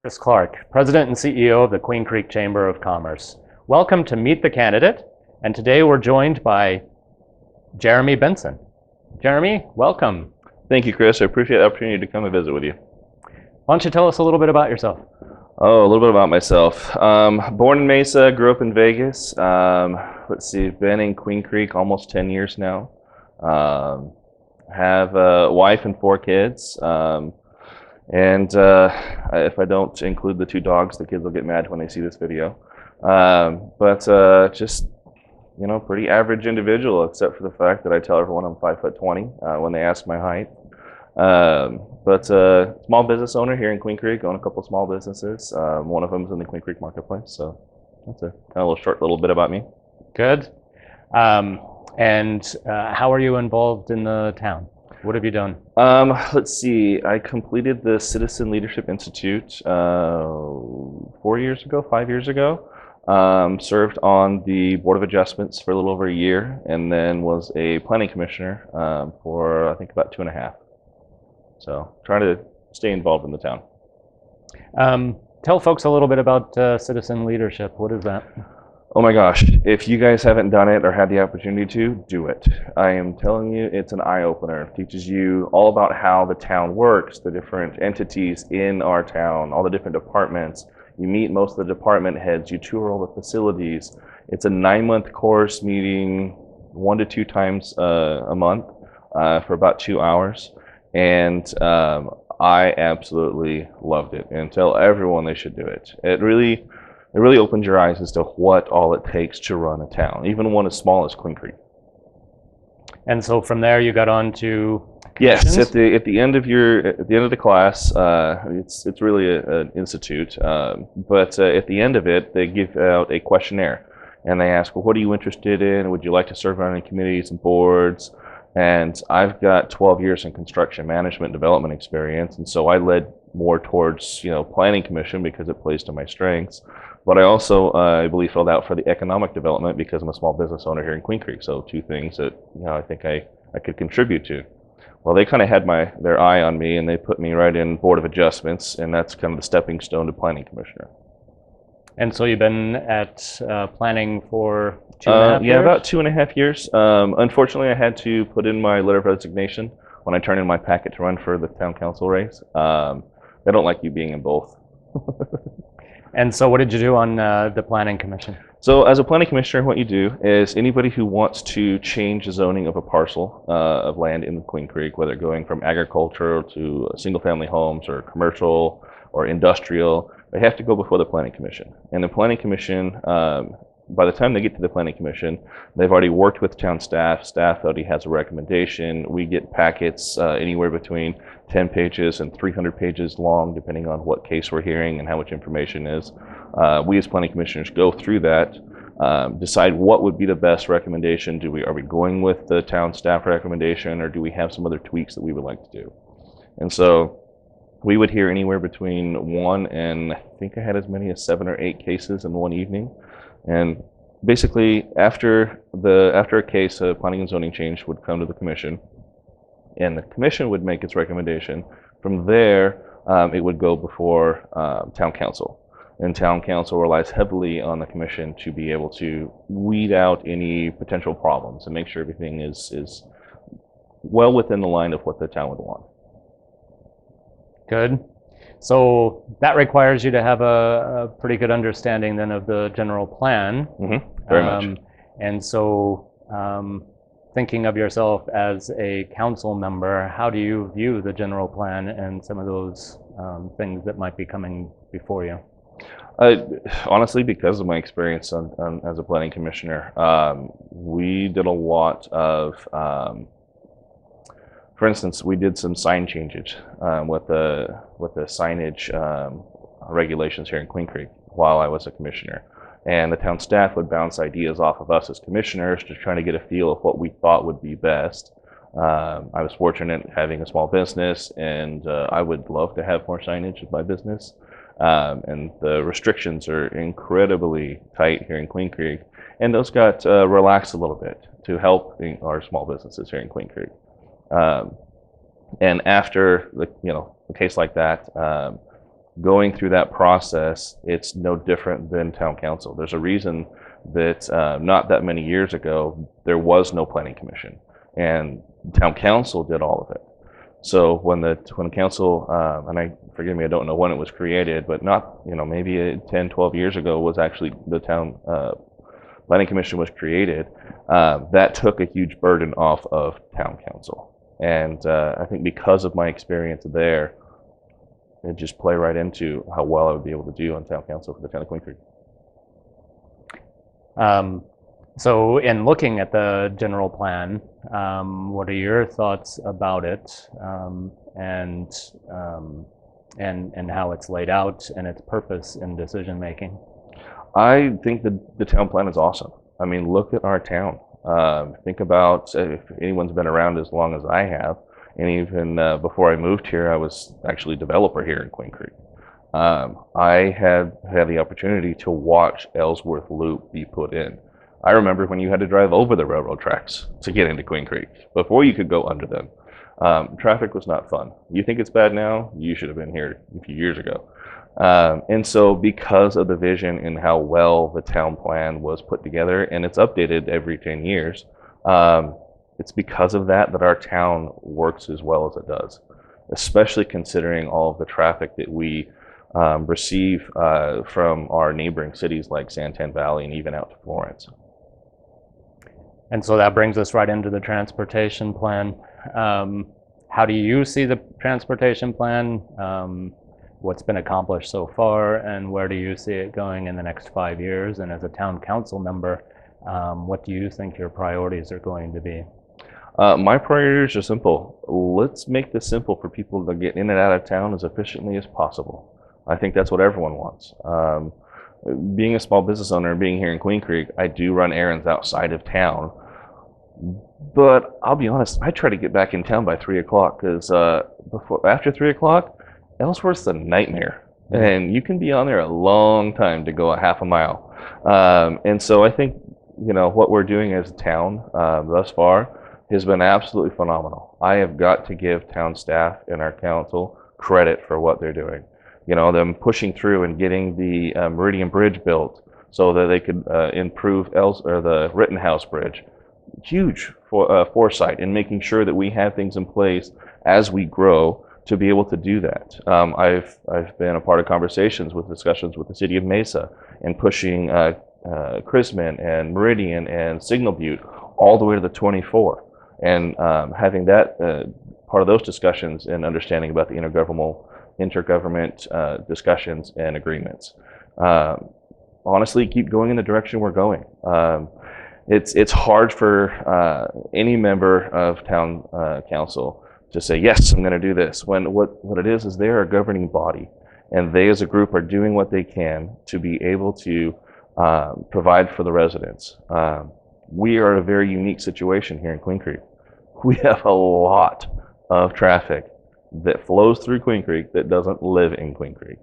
Chris Clark, President and CEO of the Queen Creek Chamber of Commerce. Welcome to Meet the Candidate, and today we're joined by Jeremy Benson. Jeremy, welcome. Thank you, Chris. I appreciate the opportunity to come and visit with you. Why don't you tell us a little bit about yourself? Oh, a little bit about myself. Born in Mesa, grew up in Vegas. Let's see, been in Queen Creek almost 10 years now. Have a wife and 4 kids. If I don't include the 2 dogs, the kids will get mad when they see this video. Just, you know, pretty average individual, except for the fact that I tell everyone I'm 5'20" when they ask my height. Small business owner here in Queen Creek, own a couple small businesses. One of them is in the Queen Creek marketplace. So that's a kind of short little bit about me. Good. How are you involved in the town? What have you done? Let's see. I completed the Citizen Leadership Institute 5 years ago. Served on the Board of Adjustments for a little over a year, and then was a planning commissioner for I think about 2.5. So trying to stay involved in the town. Tell folks a little bit about citizen leadership. What is that? Oh my gosh, if you guys haven't done it or had the opportunity to, do it. I am telling you, it's an eye-opener. It teaches you all about how the town works, the different entities in our town, all the different departments. You meet most of the department heads, you tour all the facilities. It's a 9-month course, meeting 1 to 2 times a month for about 2 hours. And I absolutely loved it and tell everyone they should do it. It really opens your eyes as to what all it takes to run a town, even one as small as Queen Creek. And so from there you got on to commissions? Yes, at the end of the class, it's really an institute, but at the end of it, they give out a questionnaire, and they ask, well, what are you interested in? Would you like to serve on any committees and boards? And I've got 12 years in construction management development experience, and so I led more towards, you know, planning commission because it plays to my strengths. But I also, I believe, filled out for the economic development because I'm a small business owner here in Queen Creek. So 2 things that, you know, I think I could contribute to. Well, they kind of had their eye on me, and they put me right in Board of Adjustments, and that's kind of the stepping stone to planning commissioner. And so you've been at planning for 2.5 years? Yeah, about 2.5 years. Unfortunately, I had to put in my letter of resignation when I turned in my packet to run for the town council race. They don't like you being in both. And so what did you do on the planning commission? So as a planning commissioner, what you do is anybody who wants to change the zoning of a parcel of land in Queen Creek, whether going from agricultural to single family homes or commercial or industrial, they have to go before the planning commission. And the planning commission, by the time they get to the planning commission, they've already worked with town staff. Staff already has a recommendation. We get packets anywhere between 10 pages and 300 pages long, depending on what case we're hearing and how much information is. We as planning commissioners go through that, decide what would be the best recommendation. Are we going with the town staff recommendation, or do we have some other tweaks that we would like to do? And so we would hear anywhere between 1 and I think I had as many as 7 or 8 cases in one evening. And basically, after a case, a planning and zoning change would come to the commission, and the commission would make its recommendation. From there, it would go before town council, and town council relies heavily on the commission to be able to weed out any potential problems and make sure everything is well within the line of what the town would want. Good. So that requires you to have a pretty good understanding then of the general plan. Mm-hmm. Very much. And so thinking of yourself as a council member, how do you view the general plan and some of those things that might be coming before you? Honestly, because of my experience as a planning commissioner, we did a lot of for instance, we did some sign changes with the signage regulations here in Queen Creek while I was a commissioner. And the town staff would bounce ideas off of us as commissioners to try to get a feel of what we thought would be best. I was fortunate having a small business, and I would love to have more signage in my business. And the restrictions are incredibly tight here in Queen Creek, and those got relaxed a little bit to help our small businesses here in Queen Creek. And after a case like that, going through that process, it's no different than town council. There's a reason that not that many years ago, there was no planning commission, and town council did all of it. So when the council, and forgive me, I don't know when it was created, but not, maybe 10, 12 years ago was actually the town planning commission was created. That took a huge burden off of town council. And I think because of my experience there, it just play right into how well I would be able to do on town council for the town of Queen Creek. So in looking at the general plan, what are your thoughts about it, and how it's laid out and its purpose in decision making? I think the town plan is awesome. I mean, look at our town. Think about if anyone's been around as long as I have, and even before I moved here, I was actually a developer here in Queen Creek. I had the opportunity to watch Ellsworth Loop be put in. I remember when you had to drive over the railroad tracks to get into Queen Creek before you could go under them. Traffic was not fun. You think it's bad now? You should have been here a few years ago. And so because of the vision and how well the town plan was put together, and it's updated every 10 years, it's because of that our town works as well as it does, especially considering all of the traffic that we receive from our neighboring cities like Santan Valley and even out to Florence. And so that brings us right into the transportation plan. How do you see the transportation plan? What's been accomplished so far, and where do you see it going in the next 5 years? And as a town council member, what do you think your priorities are going to be? My priorities are simple. Let's make this simple for people to get in and out of town as efficiently as possible. I think that's what everyone wants. Being a small business owner and being here in Queen Creek, I do run errands outside of town. But I'll be honest, I try to get back in town by 3 o'clock because after 3 o'clock, Ellsworth's a nightmare. And you can be on there a long time to go a half a mile. And so I think, what we're doing as a town thus far has been absolutely phenomenal. I have got to give town staff and our council credit for what they're doing. Them pushing through and getting the Meridian Bridge built so that they could improve the Rittenhouse Bridge. Huge foresight in making sure that we have things in place as we grow to be able to do that. I've been a part of discussions with the city of Mesa and pushing Chrisman and Meridian and Signal Butte all the way to the 24, and having that part of those discussions and understanding about the intergovernment discussions and agreements. Honestly, keep going in the direction we're going. It's hard for any member of town council to say, yes, I'm going to do this, when what it is they're a governing body, and they as a group are doing what they can to be able to provide for the residents. We are in a very unique situation here in Queen Creek. We have a lot of traffic that flows through Queen Creek that doesn't live in Queen Creek.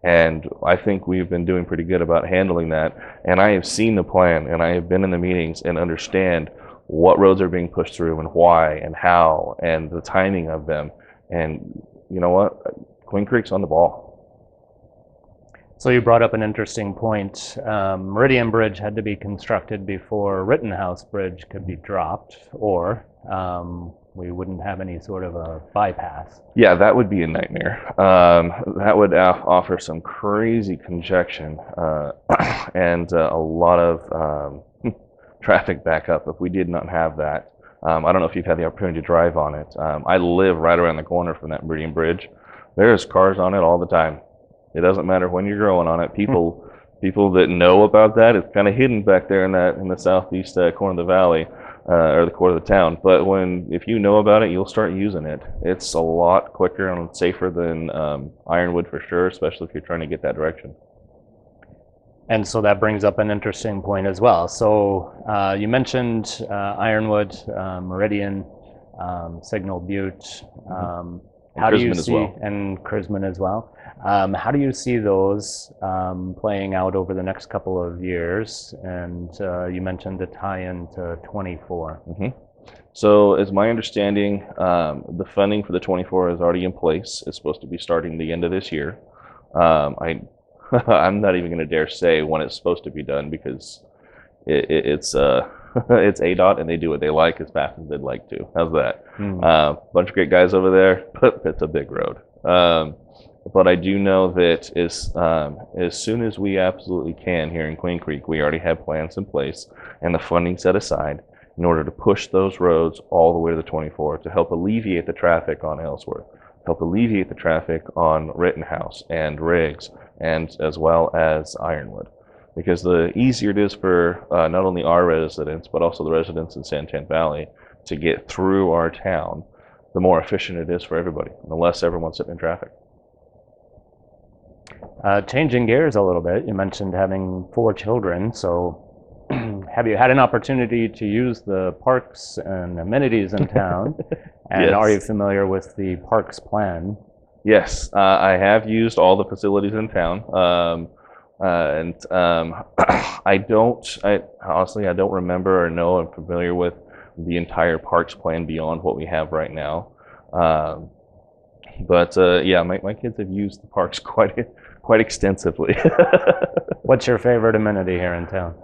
And I think we've been doing pretty good about handling that. And I have seen the plan, and I have been in the meetings and understand what roads are being pushed through and why and how and the timing of them. And you know what? Queen Creek's on the ball. So you brought up an interesting point. Meridian Bridge had to be constructed before Rittenhouse Bridge could be dropped, or we wouldn't have any sort of a bypass. Yeah, that would be a nightmare. That would offer some crazy congestion and a lot of traffic backup if we did not have that. I don't know if you've had the opportunity to drive on it. I live right around the corner from that Meridian Bridge. There's cars on it all the time. It doesn't matter when you're growing on it. People that know about that, it's kind of hidden back there in the southeast corner of the valley. Or the corner of the town, but if you know about it, you'll start using it. It's a lot quicker and safer than Ironwood for sure, especially if you're trying to get that direction. And so that brings up an interesting point as well. So you mentioned Ironwood, Meridian, Signal Butte, how do you see, and Chrisman as well. How do you see those playing out over the next couple of years? And you mentioned the tie-in to 24. Mm-hmm. So as my understanding, the funding for the 24 is already in place. It's supposed to be starting the end of this year. I I'm not even going to dare say when it's supposed to be done because it's it's ADOT and they do what they like as fast as they'd like to. How's that? Bunch of great guys over there, but it's a big road. But I do know that as soon as we absolutely can here in Queen Creek, we already have plans in place and the funding set aside in order to push those roads all the way to the 24 to help alleviate the traffic on Ellsworth, help alleviate the traffic on Rittenhouse and Riggs, and as well as Ironwood. Because the easier it is for not only our residents, but also the residents in Santan Valley to get through our town, the more efficient it is for everybody, and the less everyone's sitting in traffic. Changing gears a little bit, you mentioned having 4 children, so have you had an opportunity to use the parks and amenities in town? And Yes. are you familiar with the parks plan? Yes, I have used all the facilities in town, I honestly, I don't remember or know I'm familiar with the entire parks plan beyond what we have right now. But yeah, my kids have used the parks quite extensively. What's your favorite amenity here in town?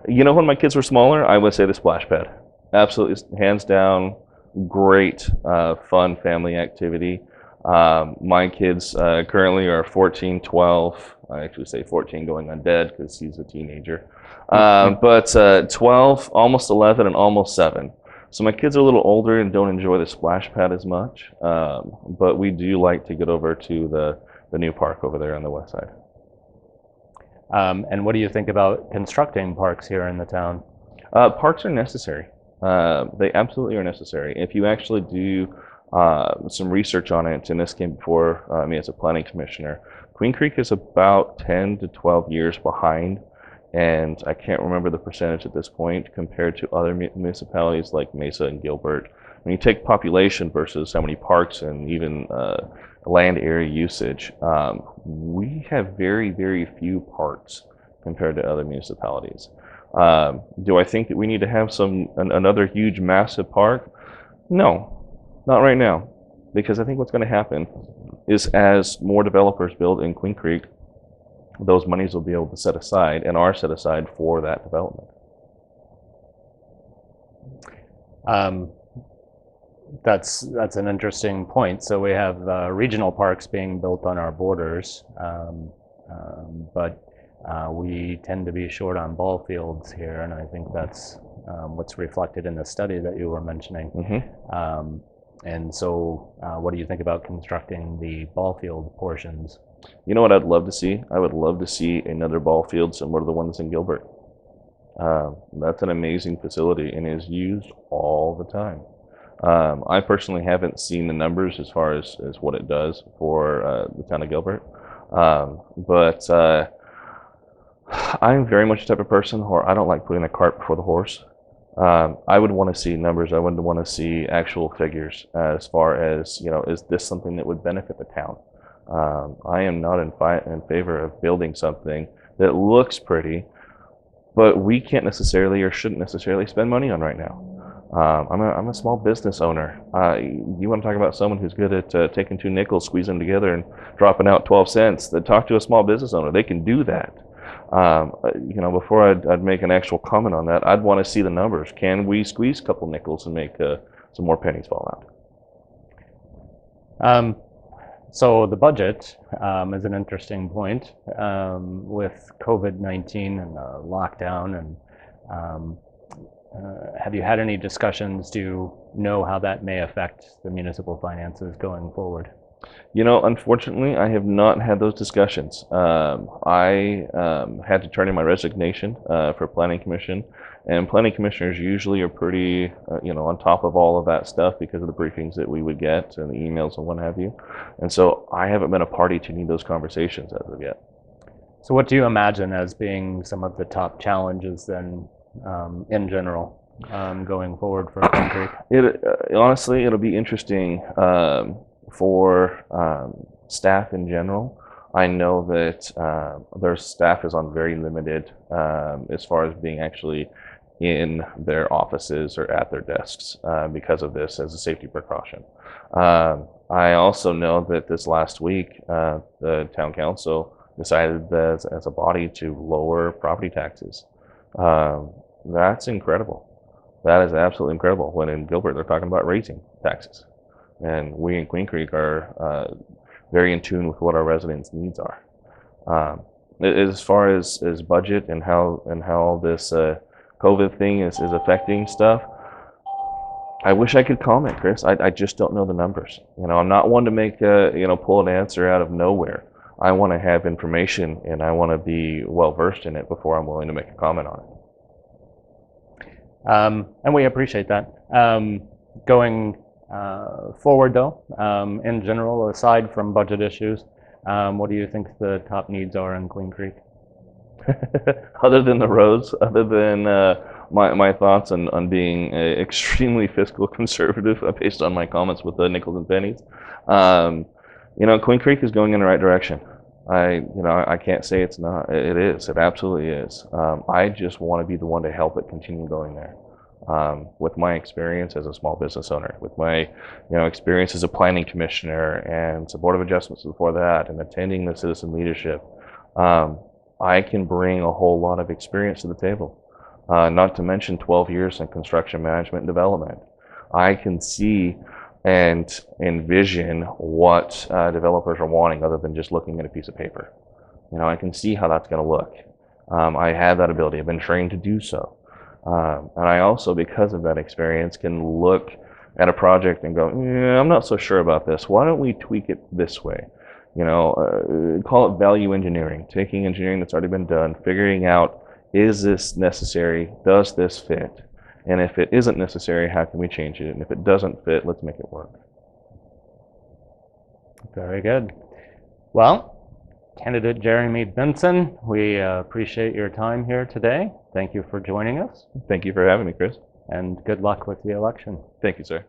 You know, when my kids were smaller, I would say the splash pad. Absolutely, hands down, great, fun family activity. My kids currently are 14, 12. I actually say 14 going on dead because he's a teenager. But 12, almost 11, and almost 7. So my kids are a little older and don't enjoy the splash pad as much. But we do like to get over to the new park over there on the west side. And what do you think about constructing parks here in the town? Parks are necessary. They absolutely are necessary. If you actually do some research on it, and this came before me as a planning commissioner, Queen Creek is about 10 to 12 years behind, and I can't remember the percentage at this point compared to other municipalities like Mesa and Gilbert. When you take population versus how many parks and even land area usage, we have very, very few parks compared to other municipalities. Do I think that we need to have another huge, massive park? No, not right now, because I think what's going to happen is as more developers build in Queen Creek, those monies will be able to set aside and are set aside for that development. That's an interesting point. So we have regional parks being built on our borders, but we tend to be short on ball fields here, and I think that's what's reflected in the study that you were mentioning. Mm-hmm. And so what do you think about constructing the ball field portions? You know what I'd love to see? I would love to see another ball field similar to the ones in Gilbert. That's an amazing facility and is used all the time. I personally haven't seen the numbers as far as what it does for the town of Gilbert, but I'm very much the type of person where I don't like putting the cart before the horse. I would want to see numbers. I would want to see actual figures as far as, you know, is this something that would benefit the town? I am not in favor of building something that looks pretty, but we can't necessarily or shouldn't necessarily spend money on right now. I'm a small business owner. You want to talk about someone who's good at taking 2 nickels, squeezing them together, and dropping out 12 cents? Then talk to a small business owner. They can do that. You know, before I'd make an actual comment on that, I'd want to see the numbers. Can we squeeze a couple nickels and make some more pennies fall out? So the budget is an interesting point with COVID-19 and the lockdown. And have you had any discussions? Do you know how that may affect the municipal finances going forward? You know, unfortunately, I have not had those discussions. I had to turn in my resignation for Planning Commission, and Planning Commissioners usually are pretty, you know, on top of all of that stuff because of the briefings that we would get and the emails and what have you. And so I haven't been a party to any of those conversations as of yet. So what do you imagine as being some of the top challenges then in general going forward for Queen Creek? Honestly, it'll be interesting for staff in general. I know that their staff is on very limited as far as being actually in their offices or at their desks because of this as a safety precaution. I also know that this last week, the town council decided as a body to lower property taxes. That's incredible. That is absolutely incredible. When in Gilbert, they're talking about raising taxes. And we in Queen Creek are very in tune with what our residents' needs are. As far as budget and how this COVID thing is affecting stuff, I wish I could comment, Chris. I just don't know the numbers. I'm not one to make pull an answer out of nowhere. I want to have information and I want to be well versed in it before I'm willing to make a comment on it. And we appreciate that. Going forward, though, in general, aside from budget issues, what do you think the top needs are in Queen Creek? Other than the roads, other than my thoughts on being extremely fiscal conservative based on my comments with the nickels and pennies, Queen Creek is going in the right direction. I can't say it's not. It is. It absolutely is. I just want to be the one to help it continue going there. With my experience as a small business owner, with my experience as a planning commissioner and some board of adjustments before that, and attending the citizen leadership, I can bring a whole lot of experience to the table. Not to mention 12 years in construction management and development. I can see and envision what developers are wanting other than just looking at a piece of paper. I can see how that's going to look. I have that ability. I've been trained to do so. And I also, because of that experience, can look at a project and go, yeah, I'm not so sure about this. Why don't we tweak it this way? Call it value engineering, taking engineering that's already been done, figuring out, is this necessary? Does this fit? And if it isn't necessary, how can we change it? And if it doesn't fit, let's make it work. Very good. Well, candidate Jeremy Benson, we appreciate your time here today. Thank you for joining us. Thank you for having me, Chris. And good luck with the election. Thank you, sir.